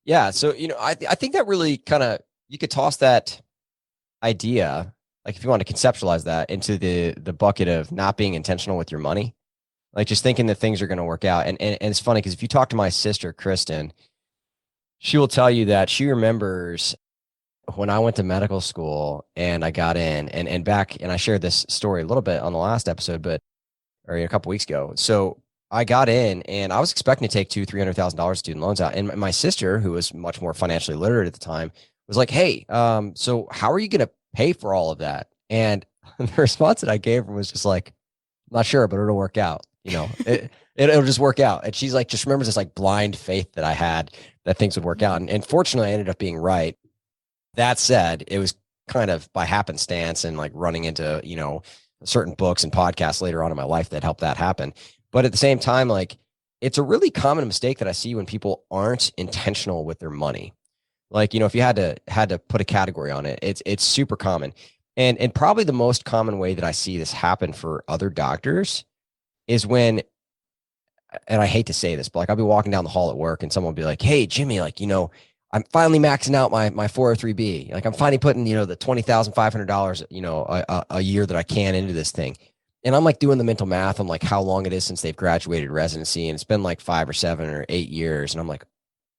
Yeah. So, I think that really kind of, you could toss that idea, like if you want to conceptualize that into the bucket of not being intentional with your money, like just thinking that things are going to work out. And it's funny because if you talk to my sister, Kristen, she will tell you that she remembers when I went to medical school and I got in and back, and I shared this story a little bit on the last episode, but or a couple weeks ago. So I got in and I was expecting to take $300,000 student loans out. And my sister, who was much more financially literate at the time, was like, "Hey, so how are you going to pay for all of that?" And the response that I gave her was just like, "I'm not sure, but it'll work out. It'll just work out." And she's like, just remembers this like blind faith that I had that things would work out. And fortunately, I ended up being right. That said, it was kind of by happenstance and like running into, certain books and podcasts later on in my life that helped that happen. But at the same time, like it's a really common mistake that I see when people aren't intentional with their money. Like, if you had to put a category on it, it's super common. And probably the most common way that I see this happen for other doctors is when, and I hate to say this, but like I'll be walking down the hall at work and someone will be like, "Hey, Jimmy, like, I'm finally maxing out my 403b. Like I'm finally putting, the $20,500, a year that I can into this thing." And I'm like doing the mental math on like how long it is since they've graduated residency. And it's been like 5 or 7 or 8 years. And I'm like,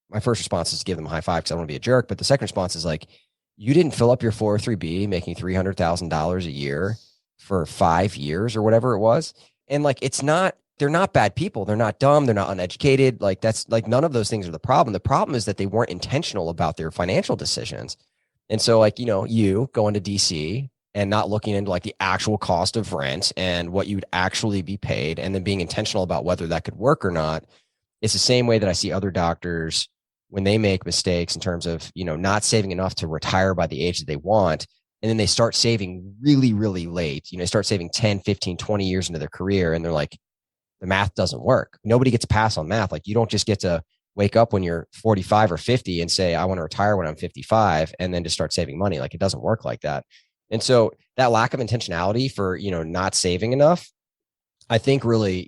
my first response is to give them a high five because I don't want to be a jerk. But the second response is like, you didn't fill up your 403b making $300,000 a year for 5 years or whatever it was. And like, they're not bad people. They're not dumb. They're not uneducated. Like that's like none of those things are the problem. The problem is that they weren't intentional about their financial decisions. And so like, you going to DC and not looking into like the actual cost of rent and what you'd actually be paid and then being intentional about whether that could work or not. It's the same way that I see other doctors when they make mistakes in terms of, not saving enough to retire by the age that they want. And then they start saving really, really late, start saving 10, 15, 20 years into their career. And they're like, the math doesn't work. Nobody gets a pass on math. Like you don't just get to wake up when you're 45 or 50 and say, "I want to retire when I'm 55 and then just start saving money." Like it doesn't work like that. And so that lack of intentionality for, not saving enough, I think really,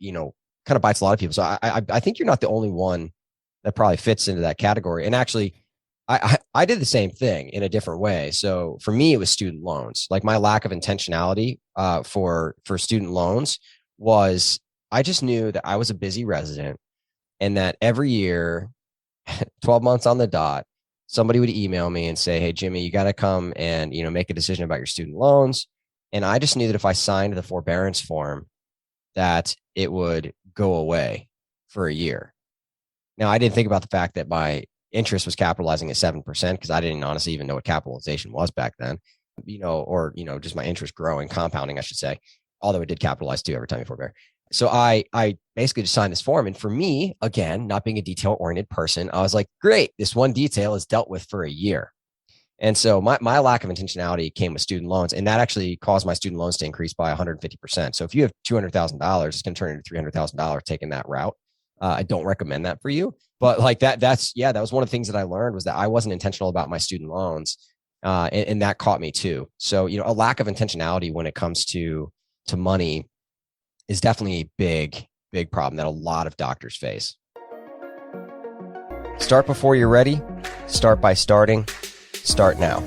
kind of bites a lot of people. So I think you're not the only one that probably fits into that category. And actually, I did the same thing in a different way. So for me, it was student loans. Like my lack of intentionality for student loans was I just knew that I was a busy resident and that every year, 12 months on the dot, somebody would email me and say, "Hey, Jimmy, you got to come and, make a decision about your student loans." And I just knew that if I signed the forbearance form, that it would go away for a year. Now, I didn't think about the fact that my interest was capitalizing at 7% because I didn't honestly even know what capitalization was back then, or, just my interest growing, compounding, I should say, although it did capitalize too every time you forbear. So I basically just signed this form. And for me, again, not being a detail oriented person, I was like, great, this one detail is dealt with for a year. And so my lack of intentionality came with student loans. And that actually caused my student loans to increase by 150%. So if you have $200,000, it's going to turn into $300,000 taking that route. I don't recommend that for you. But like that was one of the things that I learned was that I wasn't intentional about my student loans. And that caught me too. So, a lack of intentionality when it comes to money is definitely a big, big problem that a lot of doctors face. Start before you're ready. Start by starting. Start now.